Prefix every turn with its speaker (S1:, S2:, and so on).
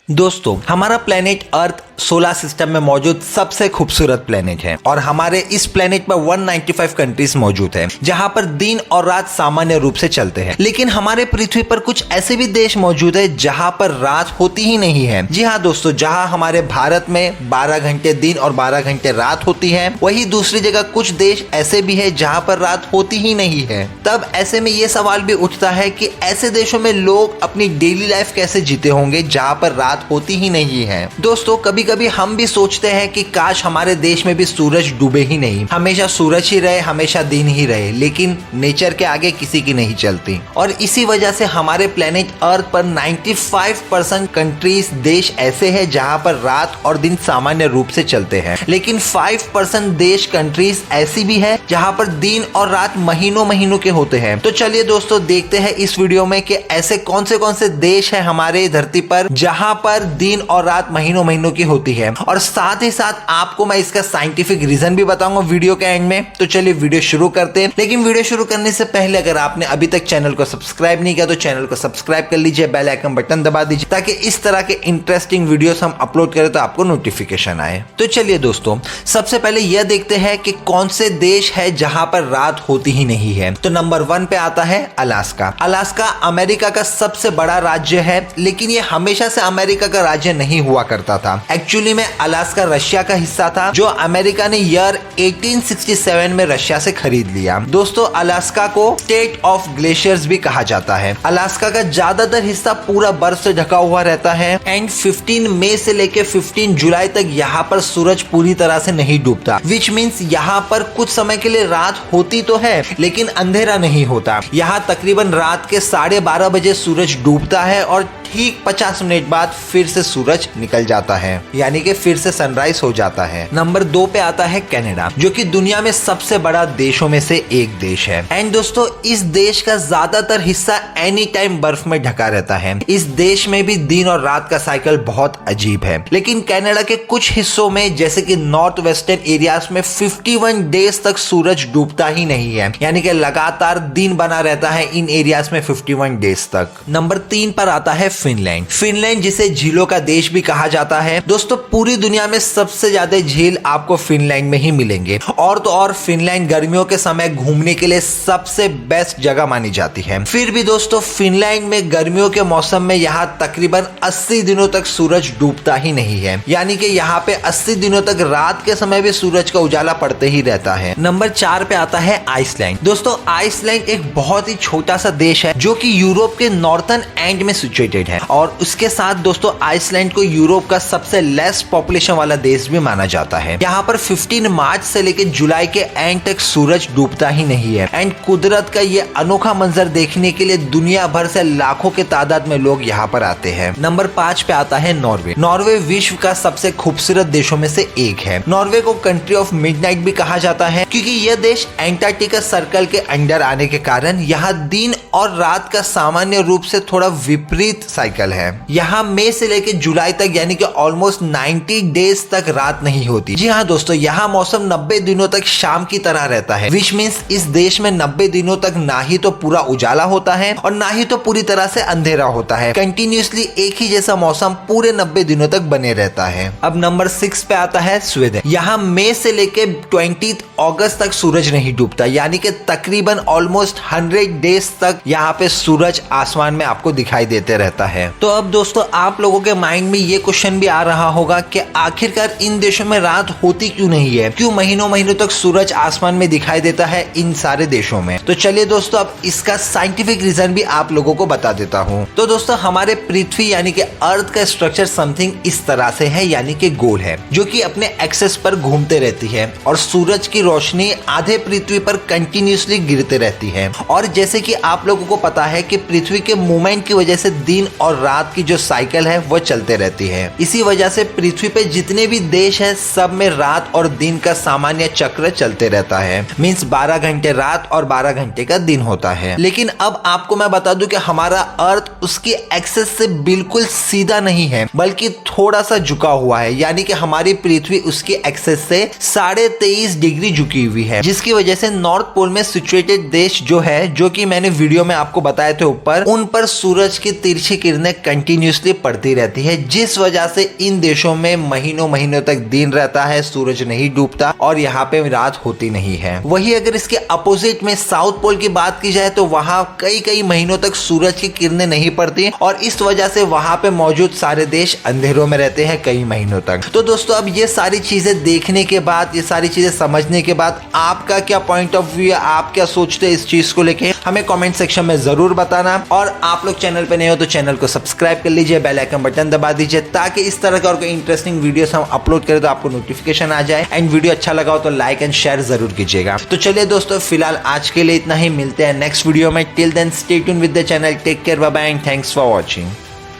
S1: दोस्तों, हमारा planet earth solar system में मौजूद सबसे खूबसूरत प्लेनेट है और हमारे इस प्लेनेट पर 195 कंट्रीज मौजूद है जहां पर दिन और रात सामान्य रूप से चलते हैं। लेकिन हमारे पृथ्वी पर कुछ ऐसे भी देश मौजूद है जहां पर रात होती ही नहीं है। जी हाँ दोस्तों, जहां हमारे भारत में 12 घंटे दिन और 12 घंटे रात होती है, वही दूसरी जगह कुछ देश ऐसे भी है जहां पर रात होती ही नहीं है। तब ऐसे में ये सवाल भी उठता है कि ऐसे देशों में लोग अपनी डेली लाइफ कैसे जीते होंगे जहां पर रात होती ही नहीं है। दोस्तों, कभी कभी हम भी सोचते हैं कि काश हमारे देश में भी सूरज डूबे ही नहीं, हमेशा सूरज ही रहे, हमेशा दिन ही रहे। लेकिन नेचर के आगे किसी की नहीं चलती और इसी वजह से हमारे प्लेनेट अर्थ पर 95% कंट्रीज देश ऐसे हैं जहां पर रात और दिन सामान्य रूप से चलते हैं। लेकिन 5% देश कंट्रीज ऐसी भी है जहां पर दिन और रात महीनों महीनों के होते हैं। तो चलिए दोस्तों, देखते हैं इस वीडियो में कि ऐसे कौन से देश है हमारे धरती पर जहां पर दिन और रात महीनों महीनों की होती है, और साथ ही साथ आपको मैं इसका साइंटिफिक रीजन भी बताऊंगा वीडियो के एंड में। तो चलिए वीडियो शुरू करते हैं। लेकिन वीडियो शुरू करने से पहले अगर आपने अभी तक चैनल को सब्सक्राइब नहीं किया तो चैनल को सब्सक्राइब कर लीजिए, बेल आइकन बटन दबा दीजिए ताकि इस तरह के इंटरेस्टिंग वीडियोस हम अपलोड करें तो आपको नोटिफिकेशन आए। तो चलिए दोस्तों, सबसे पहले यह देखते हैं कि कौन से देश है जहां पर रात होती ही नहीं है। तो नंबर 1 पे आता है अलास्का। अलास्का अमेरिका का सबसे बड़ा राज्य है, लेकिन ये हमेशा से अमेरिका का राज्य नहीं हुआ करता था। एक्चुअली में अलास्का रशिया का हिस्सा था जो अमेरिका ने ईयर 1867 में रशिया से खरीद लिया। दोस्तों, अलास्का को स्टेट ऑफ ग्लेशियर्स भी कहा जाता है। अलास्का का ज्यादातर हिस्सा पूरा बर्फ से ढका हुआ रहता है एंड 15 मई से लेकर 15 जुलाई तक यहाँ पर सूरज पूरी तरह से नहीं डूबता, विच मीन्स यहाँ पर कुछ समय के लिए रात होती तो है लेकिन अंधेरा नहीं होता। यहाँ तकरीबन रात के 12:30 बजे सूरज डूबता है और ठीक 50 मिनट बाद फिर से सूरज निकल जाता है, यानी कि फिर से सनराइज हो जाता है। नंबर 2 पे आता है कनाडा, जो कि दुनिया में सबसे बड़ा देशों में से एक देश है। एंड दोस्तों, इस देश का ज्यादातर हिस्सा एनी टाइम बर्फ में ढका रहता है। इस देश में भी दिन और रात का साइकिल बहुत अजीब है। लेकिन कनाडा के कुछ हिस्सों में जैसे कि नॉर्थ वेस्टर्न एरियाज में 51 डेज तक सूरज डूबता ही नहीं है, यानी कि लगातार दिन बना रहता है इन एरियाज में 51 डेज तक। नंबर 3 पर आता है फिनलैंड। फिनलैंड जिसे झीलों का देश भी कहा जाता है। दोस्तों, पूरी दुनिया में सबसे ज्यादा झील आपको फिनलैंड में ही मिलेंगे और तो और फिनलैंड गर्मियों के समय घूमने के लिए सबसे बेस्ट जगह मानी जाती है। फिर भी दोस्तों, फिनलैंड में गर्मियों के मौसम में यहाँ तकरीबन 80 दिनों तक सूरज डूबता ही नहीं है, यानी कि यहाँ पे 80 दिनों तक रात के समय भी सूरज का उजाला पड़ते ही रहता है। नंबर 4 पे आता है आइसलैंड। दोस्तों, आइसलैंड एक बहुत ही छोटा सा देश है जो कि यूरोप के नॉर्थर्न एंड में सिचुएटेड है और उसके साथ दोस्तों आइसलैंड को यूरोप का सबसे लेस पॉपुलेशन वाला देश भी माना जाता है। यहाँ पर 15 मार्च से लेकर जुलाई के एंड तक सूरज डूबता ही नहीं है एंड कुदरत का ये अनोखा मंजर देखने के लिए दुनिया भर से लाखों के तादाद में लोग यहाँ पर आते हैं। नंबर 5 पे आता है नॉर्वे। नॉर्वे विश्व का सबसे खूबसूरत देशों में से एक है। नॉर्वे को कंट्री ऑफ मिडनाइट भी कहा जाता है क्योंकि यह देश एंटार्क्टिका सर्कल के अंडर आने के कारण यहाँ दिन और रात का सामान्य रूप से थोड़ा विपरीत साइकिल है। यहाँ मई से लेकर जुलाई तक यानी कि ऑलमोस्ट 90 डेज तक रात नहीं होती। जी हाँ दोस्तों, यहाँ मौसम 90 दिनों तक शाम की तरह रहता है, विच मीन्स इस देश में 90 दिनों तक ना ही तो पूरा उजाला होता है और ना ही तो पूरी तरह से अंधेरा होता है। कंटिन्यूसली एक ही जैसा मौसम पूरे 90 दिनों तक बने रहता है। अब नंबर 6 पे आता है स्वीडन। यहाँ मई से लेकर 20 अगस्त तक सूरज नहीं डूबता, यानी कि तकरीबन ऑलमोस्ट 100 डेज तक यहाँ पे सूरज आसमान में आपको दिखाई देते रहता है। तो अब दोस्तों, आप लोगों के माइंड में ये क्वेश्चन भी आ रहा होगा कि आखिरकार इन देशों में रात होती क्यों नहीं है, क्यों महीनों महीनों तक सूरज आसमान में दिखाई देता है इन सारे देशों में। तो चलिए दोस्तों, अब इसका साइंटिफिक रीजन भी आप लोगों को बता देता हूँ। तो दोस्तों, हमारे पृथ्वी यानी कि अर्थ का स्ट्रक्चर समथिंग इस तरह से है, यानी कि गोल है, जो कि अपने एक्सेस पर घूमते रहती है और सूरज की रोशनी आधे पृथ्वी पर कंटिन्यूसली गिरते रहती है। और जैसे कि आप लोगों को पता है कि पृथ्वी के मूवमेंट की वजह से दिन और रात की जो साइकिल है वो चलते रहती है। इसी वजह से पृथ्वी पे जितने भी देश है सब में रात और दिन का सामान्य चक्र चलते रहता है, मींस 12 घंटे रात और 12 घंटे का दिन होता है। लेकिन अब आपको मैं बता दूं कि हमारा अर्थ उसकी एक्सेस से बिल्कुल सीधा नहीं है बल्कि थोड़ा सा झुका हुआ है, यानी कि हमारी पृथ्वी उसकी एक्सेस से 23.5 डिग्री झुकी हुई है, जिसकी वजह से नॉर्थ पोल में सिचुएटेड देश जो है, जो कि मैंने वीडियो में आपको बताए थे ऊपर, उन पर सूरज की तिरछी किरणें कंटिन्यूसली पड़ती रहती है, जिस वजह से इन देशों में महीनों महीनों तक दिन रहता है, सूरज नहीं डूबता और यहाँ पे रात होती नहीं है। वही अगर इसके अपोजिट में साउथ पोल की बात की जाए तो वहाँ कई कई महीनों तक सूरज की किरणें नहीं पड़ती और इस वजह से वहाँ पे मौजूद सारे देश अंधेरों में रहते हैं कई महीनों तक। तो दोस्तों अब ये सारी चीजें देखने के बाद, ये सारी चीजें समझने के बाद आपका क्या पॉइंट ऑफ व्यू है, आप क्या सोचते हैं इस चीज को लेके, हमें कमेंट सेक्शन में जरूर बताना। और आप लोग चैनल पे नए हो तो चैनल को सब्सक्राइब कर लीजिए, बेल आइकन बटन दबा दीजिए ताकि इस तरह का और कोई इंटरेस्टिंग वीडियोस हम अपलोड करें तो आपको नोटिफिकेशन आ जाए। एंड वीडियो अच्छा लगा हो तो लाइक एंड शेयर जरूर कीजिएगा। तो चलिए दोस्तों फिलहाल आज के लिए इतना ही, मिलते हैं नेक्स्ट वीडियो में। Till then stay tuned with the channel, take care, bye bye and thanks for watching.